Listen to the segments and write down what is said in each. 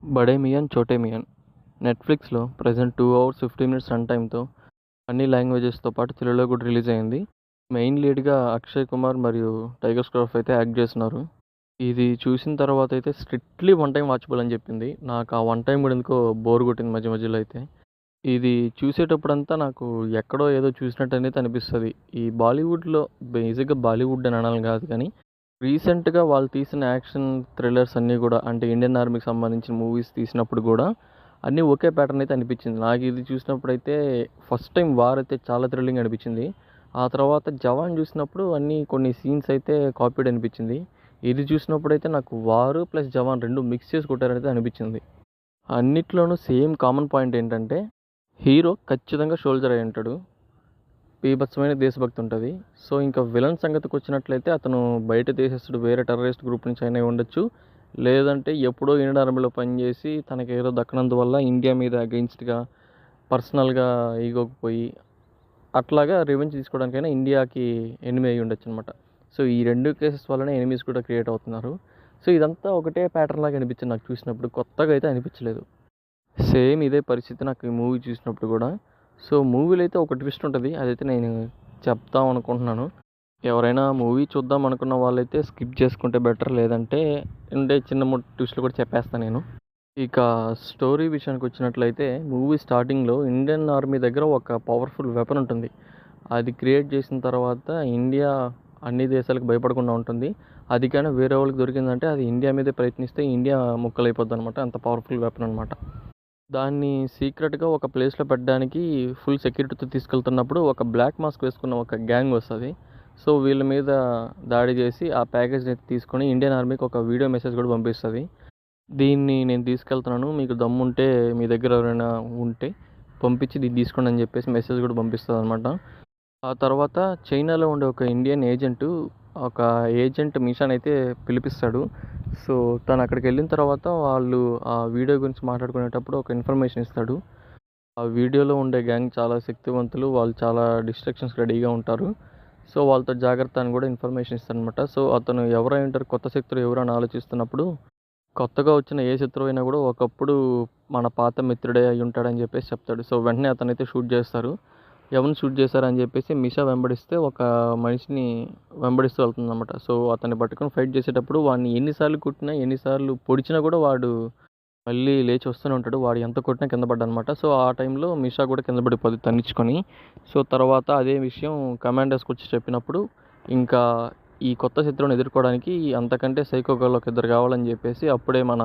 బడే మియాన్ చోటే మియాన్ నెట్‌ఫ్లిక్స్‌లో ప్రెజెంట్ 2 అవర్స్ 50 మినిట్స్ రన్ టైమ్‌తో అన్ని లాంగ్వేజెస్‌తో పాటు తెలుగులో కూడా రిలీజ్ అయింది. మెయిన్ లీడ్‌గా అక్షయ్ కుమార్ మరియు టైగర్ ష్రాఫ్ అయితే యాక్ట్ చేస్తున్నారు. ఇది చూసిన తర్వాత అయితే స్ట్రిక్ట్‌లీ వన్ టైమ్ వాచబుల్ అని చెప్పింది. నాకు ఆ వన్ టైమ్ కూడా ఎందుకో బోర్ కొట్టింది మధ్య మధ్యలో అయితే. ఇది చూసేటప్పుడంతా నాకు ఎక్కడో ఏదో చూసినట్టయితే అనిపిస్తది. ఈ బాలీవుడ్‌లో బేసిక్‌గా బాలీవుడ్ అని అనాలి కాదు కానీ రీసెంట్‌గా వాళ్ళు తీసిన యాక్షన్ థ్రిల్లర్స్ అన్నీ గూడా అంటే ఇండియన్ ఆర్మీకి సంబంధించిన మూవీస్ తీసినప్పుడు గూడా అన్నీ ఒకే ప్యాటర్న్ అయితే అనిపించింది. నాకు ఇది చూసినప్పుడైతే ఫస్ట్ టైం 'వార్' అయితే చాలా థ్రిల్లింగ్ అనిపించింది. ఆ తర్వాత 'జవాన్' చూసినప్పుడు అన్నీ కొన్ని సీన్స్ అయితే కాపీడ్ అనిపించింది. ఇది చూసినప్పుడైతే నాకు 'వార్' ప్లస్ 'జవాన్' 2 మిక్స్ చేసి కొట్టారనైతే అనిపించింది. అన్నిట్లోనూ సేమ్ కామన్ పాయింట్ ఏంటంటే హీరో ఖచ్చితంగా సోల్జర్ అయి ఉంటాడు. బీభత్సమైన దేశభక్తి ఉంటుంది. సో ఇంకా విలన్ సంగతికి వచ్చినట్లయితే అతను బయట దేశస్తుడు వేరే టెర్రరిస్ట్ గ్రూప్ నుంచి అయినా ఉండొచ్చు. లేదంటే ఎప్పుడో ఇండియన్ ఆర్మీలో పనిచేసి తనకి ఏదో దక్కనందువల్ల ఇండియా మీద అగెయిన్స్ట్‌గా పర్సనల్‌గా ఈగోకి పోయి అట్లాగా రివెంజ్ తీసుకోవడానికైనా ఇండియాకి ఎనిమీ అయ్యి ఉండొచ్చనమాట. సో ఈ 2 కేసెస్ వల్లనే ఎనిమీస్ కూడా క్రియేట్ అవుతున్నారు. సో ఇదంతా ఒకటే ప్యాటర్న్ లాగా అనిపించింది నాకు చూసినప్పుడు. కొత్తగా అయితే అనిపించలేదు. సేమ్ ఇదే పరిస్థితి నాకు ఈ మూవీ చూసినప్పుడు కూడా. సో మూవీలో అయితే ఒక ట్విస్ట్ ఉంటుంది. అదైతే నేను చెప్దాం అనుకుంటున్నాను. ఎవరైనా మూవీ చూద్దాం అనుకున్న వాళ్ళైతే స్కిప్ చేసుకుంటే బెటర్. లేదంటే ఉండే చిన్న ట్విస్ట్లు కూడా చెప్పేస్తాను నేను. ఇక స్టోరీ విషయానికి వచ్చినట్లయితే మూవీ స్టార్టింగ్లో ఇండియన్ ఆర్మీ దగ్గర ఒక పవర్ఫుల్ వెపన్ ఉంటుంది. అది క్రియేట్ చేసిన తర్వాత ఇండియా అన్ని దేశాలకు భయపడకుండా ఉంటుంది. అది కానీ వేరే వాళ్ళకి దొరికిందంటే అది ఇండియా మీదే ప్రయత్నిస్తే ఇండియా ముక్కలైపోద్ది అనమాట. అంత పవర్ఫుల్ వెపన్ అనమాట. దాన్ని సీక్రెట్‌గా ఒక ప్లేస్‌లో పెట్టడానికి ఫుల్ సెక్యూరిటీతో తీసుకెళ్తున్నప్పుడు ఒక బ్లాక్ మాస్క్ వేసుకున్న ఒక గ్యాంగ్ వస్తది. సో వీళ్ళ మీద దాడి చేసి ఆ ప్యాకేజ్‌ని తీసుకొని ఇండియన్ ఆర్మీకి ఒక వీడియో మెసేజ్ కూడా పంపిస్తది. దీన్ని నేను తీసుకెళ్తున్నాను. మీకు దమ్ముంటే మీ దగ్గర ఎవరైనా ఉంటే పంపించి దీన్ని తీసుకోండి అని చెప్పేసి మెసేజ్ కూడా పంపిస్తదనమాట. ఆ తర్వాత చైనాలో ఉండే ఒక ఇండియన్ ఒక ఏజెంట్ మిషాని అయితే పిలిపిస్తాడు. సో తను అక్కడికి వెళ్ళిన తర్వాత వాళ్ళు ఆ వీడియో గురించి మాట్లాడుకునేటప్పుడు ఒక ఇన్ఫర్మేషన్ ఇస్తాడు. ఆ వీడియోలో ఉండే గ్యాంగ్ చాలా శక్తివంతులు. వాళ్ళు చాలా డిస్ట్రక్షన్స్ రెడీగా ఉంటారు. సో వాళ్ళతో జాగ్రత్త అని కూడా ఇన్ఫర్మేషన్ ఇస్తాడనమాట. సో అతను ఎవరై ఉంటారు, కొత్త శత్రువు ఎవరు అని ఆలోచిస్తున్నప్పుడు కొత్తగా వచ్చిన ఏ శత్రువు అయినా కూడా ఒకప్పుడు మన పాత మిత్రుడే అయి ఉంటాడని చెప్పేసి చెప్తాడు. సో వెంటనే అతనైతే షూట్ చేస్తారు. ఎవరిని షూట్ చేశారని చెప్పేసి మిషా వెంబడిస్తే ఒక మనిషిని వెంబడిస్తూ వెళ్తుందన్నమాట. సో అతన్ని పట్టుకొని ఫైట్ చేసేటప్పుడు వాడిని ఎన్నిసార్లు కుట్టినా, ఎన్నిసార్లు పొడిచినా కూడా వాడు మళ్ళీ లేచి వస్తూనే ఉంటాడు. వాడు ఎంత కొట్టినా కింద పడ్డనమాట. సో ఆ టైంలో మిషా కూడా కింద పడిపోద్ది తన్నించుకొని. సో తర్వాత అదే విషయం కమాండర్స్కి వచ్చి చెప్పినప్పుడు ఇంకా ఈ కొత్త శత్రువుని ఎదుర్కోవడానికి అంతకంటే సైకో గర్ల్ ఒక ఇద్దరు కావాలని చెప్పేసి అప్పుడే మన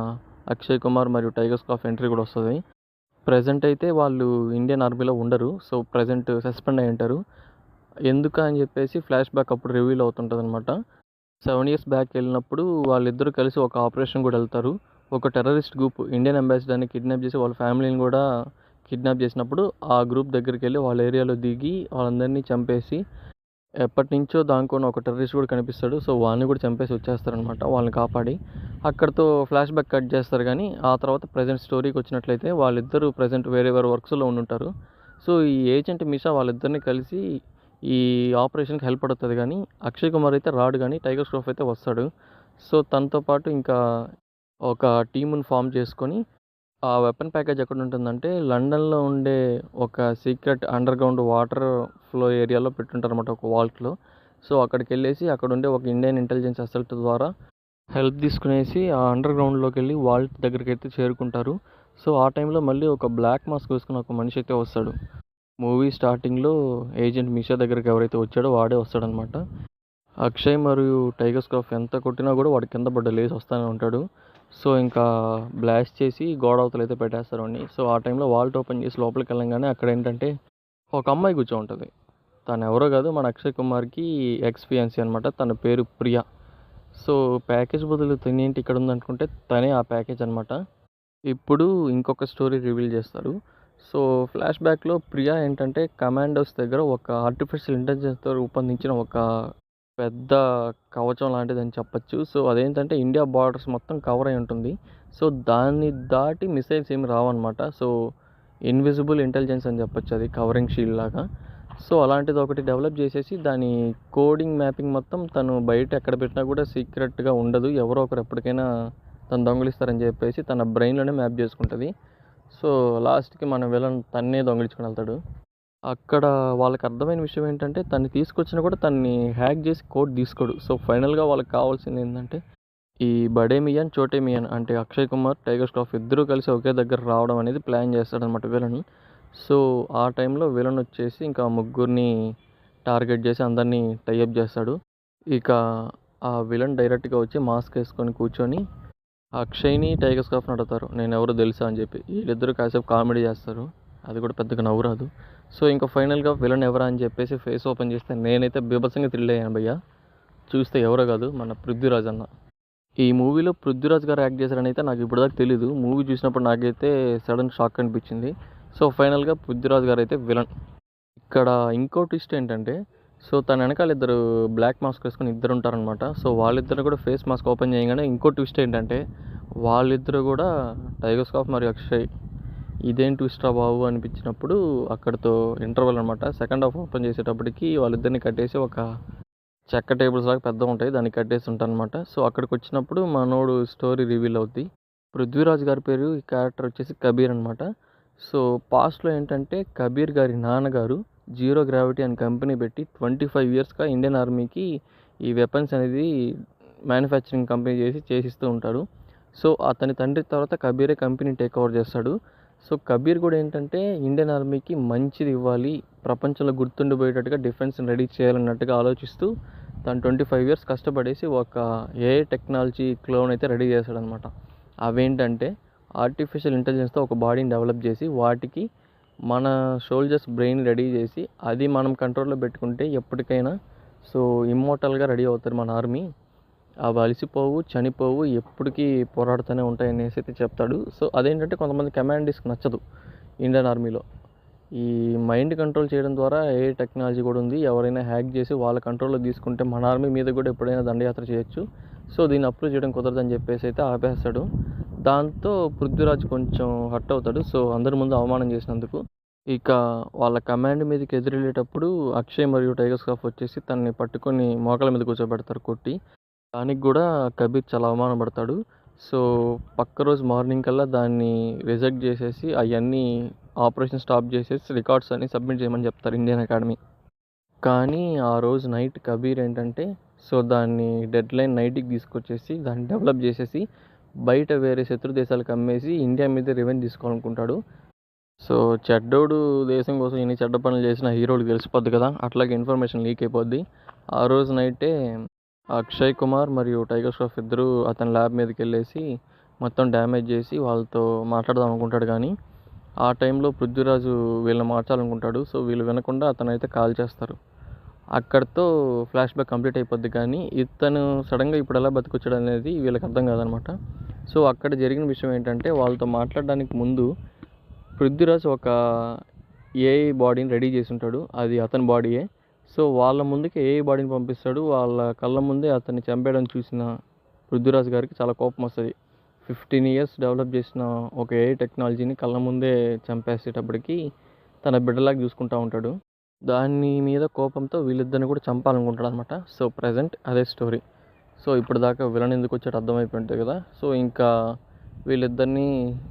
అక్షయ్ కుమార్ మరియు టైగర్ ష్రాఫ్ ఎంట్రీ కూడా వస్తుంది. ప్రెజెంట్ అయితే వాళ్ళు ఇండియన్ ఆర్మీలో ఉండరు. సో ప్రెజెంట్ సస్పెండ్ అయి ఉంటారు. ఎందుకు అని చెప్పేసి ఫ్లాష్ బ్యాక్ అప్పుడు రివీల్ అవుతుంటుంది అనమాట. 7 ఇయర్స్ బ్యాక్ వెళ్ళినప్పుడు వాళ్ళిద్దరూ కలిసి ఒక ఆపరేషన్ కూడా వెళ్తారు. ఒక టెర్రరిస్ట్ గ్రూప్ ఇండియన్ అంబాసిడర్ని కిడ్నాప్ చేసి వాళ్ళ ఫ్యామిలీని కూడా కిడ్నాప్ చేసినప్పుడు ఆ గ్రూప్ దగ్గరికి వెళ్ళి వాళ్ళ ఏరియాలో దిగి వాళ్ళందరినీ చంపేసి ఎప్పటినుంచో దాంట్లో ఒక టెర్రరిస్ట్ కూడా కనిపిస్తాడు. సో వాడిని కూడా చంపేసి వచ్చేస్తారనమాట వాళ్ళని కాపాడి. అక్కడితో ఫ్లాష్ బ్యాక్ కట్ చేస్తారు కానీ ఆ తర్వాత ప్రజెంట్ స్టోరీకి వచ్చినట్లయితే వాళ్ళిద్దరూ ప్రజెంట్ వేరే వేరే వర్క్స్లో ఉండుంటారు. సో ఈ ఏజెంట్ మిషా వాళ్ళిద్దరిని కలిసి ఈ ఆపరేషన్కి హెల్ప్ పడుతుంది కానీ అక్షయ్ కుమార్ అయితే రాడు కానీ టైగర్ ష్రాఫ్ అయితే వస్తాడు. సో తనతో పాటు ఇంకా ఒక టీముని ఫామ్ చేసుకొని ఆ వెపన్ ప్యాకేజ్ ఎక్కడ ఉంటుందంటే లండన్‌లో ఉండే ఒక సీక్రెట్ అండర్‌గ్రౌండ్ వాటర్ ఫ్లో ఏరియాలో పెట్టుంటారన్నమాట ఒక వాల్ట్‌లో. సో అక్కడికెళ్ళేసి అక్కడుండే ఒక ఇండియన్ ఇంటెలిజెన్స్ అసల్ట్ ద్వారా హెల్ప్ తీసుకునేసి ఆ అండర్‌గ్రౌండ్‌లోకెళ్ళి వాల్ట్ దగ్గరికైతే చేరుకుంటారు. సో ఆ టైంలో మళ్ళీ ఒక బ్లాక్ మాస్క్ వేసుకున్న ఒక మనిషి అయితే వస్తాడు. మూవీ స్టార్టింగ్‌లో ఏజెంట్ మిషా దగ్గరికి ఎవరైతే వచ్చాడో వాడే వస్తాడనమాట. అక్షయ్ మరియు టైగర్ ష్రాఫ్ ఎంత కొట్టినా కూడా వాడు కింద పడ్డ లేసి వస్తూనే ఉంటాడు. సో ఇంకా బ్లాస్ట్ చేసి గోడ అవతలైతే పెట్టేస్తారు వాడిని. సో ఆ టైంలో వాల్ట్ ఓపెన్ చేసి లోపలికి వెళ్ళంగానే అక్కడ ఏంటంటే ఒక అమ్మాయి కూర్చో ఉంటుంది. తను ఎవరో కాదు మన అక్షయ్ కుమార్కి ఎక్స్ ఫియాన్సీ అనమాట. తన పేరు ప్రియా. సో ప్యాకేజ్ బదులు తనేంటి ఇక్కడ ఉందనుకుంటే తనే ఆ ప్యాకేజ్ అనమాట. ఇప్పుడు ఇంకొక స్టోరీ రివీల్ చేస్తారు. సో ఫ్లాష్ బ్యాక్లో ప్రియా ఏంటంటే కమాండోస్ దగ్గర ఒక ఆర్టిఫిషియల్ ఇంటెలిజెన్స్తో రూపొందించిన ఒక పెద్ద కవచం లాంటిదని చెప్పొచ్చు. సో అదేంటంటే ఇండియా బార్డర్స్ మొత్తం కవర్ అయి ఉంటుంది. సో దాన్ని దాటి మిసైల్స్ ఏమి రావన్నమాట. సో ఇన్విజిబుల్ ఇంటెలిజెన్స్ అని చెప్పొచ్చు, అది కవరింగ్ షీల్డ్ లాగా. సో అలాంటిది ఒకటి డెవలప్ చేసేసి దాని కోడింగ్ మ్యాపింగ్ మొత్తం తను బయట ఎక్కడ పెట్టినా కూడా సీక్రెట్గా ఉండదు. ఎవరో ఒకరు ఎప్పటికైనా తను దొంగిలిస్తారని చెప్పేసి తన బ్రెయిన్లోనే మ్యాప్ చేసుకుంటుంది. సో లాస్ట్కి మన విలన్ తన్నే దొంగిలించుకుని వెళ్తాడు. అక్కడ వాళ్ళకి అర్థమైన విషయం ఏంటంటే తన్ని తీసుకొచ్చినా కూడా తన్ని హ్యాక్ చేసి కోడ్ తీసుకోడు. సో ఫైనల్గా వాళ్ళకి కావాల్సింది ఏంటంటే ఈ బడే మియాన్, చోటే మియాన్ అంటే అక్షయ్ కుమార్, టైగర్ ష్రాఫ్ ఇద్దరూ కలిసి ఒకే దగ్గర రావడం అనేది ప్లాన్ చేస్తాడనమాట విలన్. సో ఆ టైంలో విలన్ వచ్చేసి ఇంకా ముగ్గురిని టార్గెట్ చేసి అందరినీ టైఅప్ చేస్తాడు. ఇక ఆ విలన్ డైరెక్ట్గా వచ్చి మాస్క్ వేసుకొని కూర్చొని అక్షయ్ని, టైగర్ ష్రాఫ్ని అడుగుతారు నేను ఎవరో తెలుసా అని చెప్పి. వీళ్ళిద్దరూ కాసేపు కామెడీ చేస్తారు, అది కూడా పెద్దగా నవ్వు రాదు. సో ఇంకా ఫైనల్గా విలన్ ఎవరా అని చెప్పేసి ఫేస్ ఓపెన్ చేస్తే నేనైతే బీభత్సంగా థ్రిల్ అయ్యాను భయ్య. చూస్తే ఎవరో కాదు, మన పృథ్వీరాజ్ అన్న. ఈ మూవీలో పృథ్వీరాజ్ గారు యాక్ట్ చేశారని అయితే నాకు ఇప్పటిదాకా తెలీదు. మూవీ చూసినప్పుడు నాకైతే సడన్ షాక్ అనిపించింది. సో ఫైనల్గా పృథ్వీరాజ్ గారు అయితే విలన్. ఇక్కడ ఇంకో ట్విస్ట్ ఏంటంటే సో తన వెనకాల ఇద్దరు బ్లాక్ మాస్క్ వేసుకొని ఇద్దరు ఉంటారనమాట. సో వాళ్ళిద్దరు కూడా ఫేస్ మాస్క్ ఓపెన్ చేయగానే ఇంకో ట్విస్ట్ ఏంటంటే వాళ్ళిద్దరు కూడా టైగర్ ష్రాఫ్ మరియు అక్షయ్. ఇదేం ట్విస్ట్ రా బాబు అనిపించినప్పుడు అక్కడితో ఇంటర్వెల్ అనమాట. సెకండ్ హాఫ్ ఓపెన్ చేసేటప్పటికి వాళ్ళిద్దరిని కట్టేసి ఒక చెక్క టేబుల్స్ లాగా పెద్దగా ఉంటాయి, దాన్ని కట్టేసి ఉంటారనమాట. సో అక్కడికి వచ్చినప్పుడు మనోడు స్టోరీ రివీల్ అవుద్ది. పృథ్వీరాజ్ గారి పేరు ఈ క్యారెక్టర్ వచ్చేసి కబీర్ అనమాట. సో పాస్ట్లో ఏంటంటే కబీర్ గారి నాన్నగారు జీరో గ్రావిటీ అని కంపెనీ పెట్టి 25 ఇయర్స్గా ఇండియన్ ఆర్మీకి ఈ వెపన్స్ అనేది మ్యానుఫ్యాక్చరింగ్ కంపెనీ చేసిస్తూ ఉంటారు. సో అతని తండ్రి తర్వాత కబీరే కంపెనీ టేక్ ఓవర్ చేస్తాడు. సో కబీర్ కూడా ఏంటంటే ఇండియన్ ఆర్మీకి మంచిది ఇవ్వాలి, ప్రపంచంలో గుర్తుండిపోయేటట్టుగా డిఫెన్స్ని రెడీ చేయాలన్నట్టుగా ఆలోచిస్తూ తను 25 ఇయర్స్ కష్టపడేసి ఒక ఏఐ టెక్నాలజీ క్లోన్ అయితే రెడీ చేశాడనమాట. అవేంటంటే ఆర్టిఫిషియల్ ఇంటెలిజెన్స్తో ఒక బాడీని డెవలప్ చేసి వాటికి మన సోల్జర్స్ బ్రెయిన్ రెడీ చేసి అది మనం కంట్రోల్లో పెట్టుకుంటే ఎప్పటికైనా సో ఇమ్మోర్టల్గా రెడీ అవుతారు మన ఆర్మీ. అవి అలసిపోవు, చనిపోవు, ఎప్పటికీ పోరాడుతూనే ఉంటాయి అనేసి అయితే చెప్తాడు. సో అదేంటంటే కొంతమంది కమాండర్స్కి నచ్చదు ఇండియన్ ఆర్మీలో. ఈ మైండ్ కంట్రోల్ చేయడం ద్వారా ఏ టెక్నాలజీ కూడా ఉంది, ఎవరైనా హ్యాక్ చేసి వాళ్ళ కంట్రోల్లో తీసుకుంటే మన ఆర్మీ మీద కూడా ఎప్పుడైనా దండయాత్ర చేయొచ్చు. సో దీన్ని అప్రూవ్ చేయడం కుదరదని చెప్పేసి అయితే ఆపేస్తాడు. దాంతో పృథ్వీరాజ్ కొంచెం హర్ట్ అవుతాడు. సో అందరి ముందు అవమానం చేసినందుకు. ఇక వాళ్ళ కమాండ్ మీదకి ఎదురెళ్ళేటప్పుడు అక్షయ్ మరియు టైగర్ ష్రాఫ్ వచ్చేసి తనని పట్టుకొని మోకాల మీద కూర్చోబెడతారు కొట్టి. దానికి కూడా కబీర్ చాలా అవమానపడతాడు. సో పక్క రోజు మార్నింగ్ కల్లా దాన్ని రిజెక్ట్ చేసేసి అవన్నీ ఆపరేషన్ స్టాప్ చేసేసి రికార్డ్స్ అన్ని సబ్మిట్ చేయమని చెప్తారు ఇండియన్ అకాడమీ. కానీ ఆ రోజు నైట్ కబీర్ ఏంటంటే సో దాన్ని డెడ్ లైన్ నైట్కి తీసుకొచ్చేసి దాన్ని డెవలప్ చేసేసి బయట వేరే శత్రు దేశాలకు అమ్మేసి ఇండియా మీద రివెంజ్ తీసుకోవాలనుకుంటాడు. సో చెడ్డోడు దేశం కోసం ఎన్ని చెడ్డ పనులు చేసిన హీరోకి తెలిసిపోద్ది కదా, అట్లాగే ఇన్ఫర్మేషన్ లీక్ అయిపోద్ది. ఆ రోజు నైటే అక్షయ్ కుమార్ మరియు టైగర్ ష్రాఫ్ ఇద్దరు అతని ల్యాబ్ మీదకి వెళ్ళేసి మొత్తం డ్యామేజ్ చేసి వాళ్ళతో మాట్లాడదాం అనుకుంటాడు. కానీ ఆ టైంలో పృథ్వీరాజు వీళ్ళని మార్చాలనుకుంటాడు. సో వీళ్ళు వినకుండా అతనైతే కాల్ చేస్తారు. అక్కడితో ఫ్లాష్ బ్యాక్ కంప్లీట్ అయిపోద్ది. కానీ ఇతను సడన్గా ఇప్పుడు ఎలా బతికొచ్చాడు అనేది వీళ్ళకి అర్థం కాదనమాట. సో అక్కడ జరిగిన విషయం ఏంటంటే వాళ్ళతో మాట్లాడడానికి ముందు పృథ్వీరాజ్ ఒక ఏఐ బాడీని రెడీ చేసి ఉంటాడు, అది అతని బాడీయే. సో వాళ్ళ ముందుకి ఏఐ బాడీని పంపిస్తాడు. వాళ్ళ కళ్ళ ముందే అతన్ని చంపేయడం చూసిన పృథ్వీరాజ్ గారికి చాలా కోపం వస్తుంది. 15 ఇయర్స్ డెవలప్ చేసిన ఒక ఏఐ టెక్నాలజీని కళ్ళ ముందే చంపేసేటప్పటికి తన బిడ్డలాగా చూసుకుంటూ ఉంటాడు. దాని మీద కోపంతో వీళ్ళిద్దరిని కూడా చంపాలనుకుంటాడు అనమాట. సో ప్రజెంట్ అదే స్టోరీ. సో ఇప్పుడు దాకా విలన్ ఎందుకు వచ్చాడు అర్థమైపోయి ఉంటుంది కదా. సో ఇంకా వీళ్ళిద్దరిని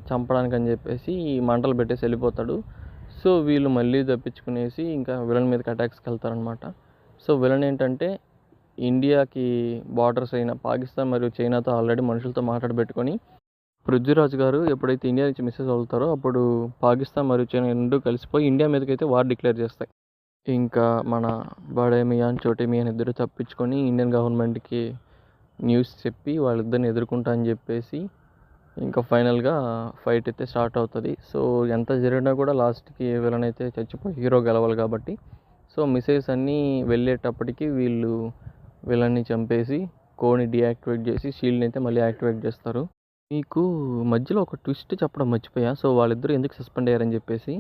చంపడానికి అని చెప్పేసి మంటలు పెట్టేసి వెళ్ళిపోతాడు. సో వీళ్ళు మళ్ళీ తప్పించుకునేసి ఇంకా విలన్ మీదకి అటాక్స్కి వెళ్తారనమాట. సో విలన్ ఏంటంటే ఇండియాకి బార్డర్స్ అయిన పాకిస్తాన్ మరియు చైనాతో ఆల్రెడీ మనుషులతో మాట్లాడబెట్టుకొని పృథ్వీరాజ్ గారు ఎప్పుడైతే ఇండియా నుంచి మెసేజ్ అవుతారో అప్పుడు పాకిస్తాన్ మరియు చైనా రెండు కలిసిపోయి ఇండియా మీదకి అయితే వార్ డిక్లేర్ చేస్తాయి. ఇంకా మన బడే మియాన్, చోటే మియాన్ ఇద్దరు తప్పించుకొని ఇండియన్ గవర్నమెంట్కి న్యూస్ చెప్పి వాళ్ళిద్దరిని ఎదుర్కొంటా అని చెప్పేసి ఇంకా ఫైనల్గా ఫైట్ అయితే స్టార్ట్ అవుతుంది. సో ఎంత జరిగినా కూడా లాస్ట్కి విలన్ అయితే చచ్చిపోయి హీరో గెలవాలి కాబట్టి సో మిసైల్స్ అన్నీ వెళ్ళేటప్పటికి వీళ్ళు విలన్ని చంపేసి కోడ్ని డీయాక్టివేట్ చేసి షీల్డ్ని అయితే మళ్ళీ యాక్టివేట్ చేస్తారు. మీకు మధ్యలో ఒక ట్విస్ట్ చెప్పడం మర్చిపోయా. సో వాళ్ళిద్దరూ ఎందుకు సస్పెండ్ అయ్యారని చెప్పేసి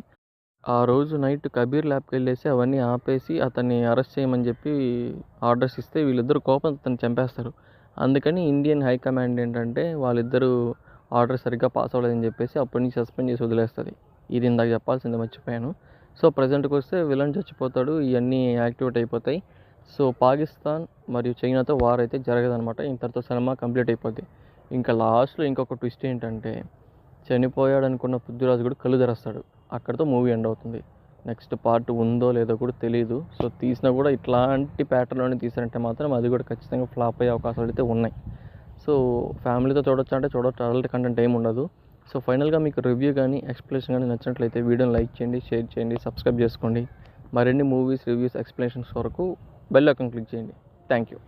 ఆ రోజు నైట్ కబీర్ ల్యాబ్కి వెళ్ళేసి అవన్నీ ఆపేసి అతన్ని అరెస్ట్ చేయమని చెప్పి ఆర్డర్స్ ఇస్తే వీళ్ళిద్దరు కోపం అతన్ని చంపేస్తారు. అందుకని ఇండియన్ హైకమాండ్ ఏంటంటే వాళ్ళిద్దరూ ఆర్డర్ సరిగ్గా పాస్ అవ్వలేదని చెప్పేసి అప్పటి నుంచి సస్పెండ్ చేసి వదిలేస్తుంది. ఇది ఇందాక చెప్పాల్సింది మర్చిపోయాను. సో ప్రజెంట్కి వస్తే విలన్ చచ్చిపోతాడు, ఇవన్నీ యాక్టివేట్ అయిపోతాయి. సో పాకిస్తాన్ మరియు చైనాతో వార్ అయితే జరగదనమాట. ఇంతటితో సినిమా కంప్లీట్ అయిపోద్ది. ఇంకా లాస్ట్‌లో ఇంకొక ట్విస్ట్ ఏంటంటే, చనిపోయాడు అనుకున్న పృథ్వీరాజ్ కూడా కళ్ళు తెరుస్తాడు. అక్కడితో మూవీ ఎండ్ అవుతుంది. నెక్స్ట్ పార్ట్ ఉందో లేదో కూడా తెలీదు. సో తీసినా కూడా ఇట్లాంటి ప్యాటర్న్‌లోనే తీశారంటే మాత్రం అది కూడా ఖచ్చితంగా ఫ్లాప్ అయ్యే అవకాశాలు అయితే ఉన్నాయి. సో ఫ్యామిలీతో చూడొచ్చా అంటే చూడొచ్చు. అడల్ట్ కంటెంట్ ఏమి ఉండదు. సో ఫైనల్‌గా మీకు రివ్యూ గానీ, ఎక్స్‌ప్లనేషన్ గానీ నచ్చినట్లయితే వీడియోని లైక్ చేయండి, షేర్ చేయండి, సబ్స్క్రైబ్ చేసుకోండి. మరిన్ని మూవీస్, రివ్యూస్, ఎక్స్‌ప్లనేషన్స్ కొరకు బెల్ ఐకాన్ క్లిక్ చేయండి. Thank you.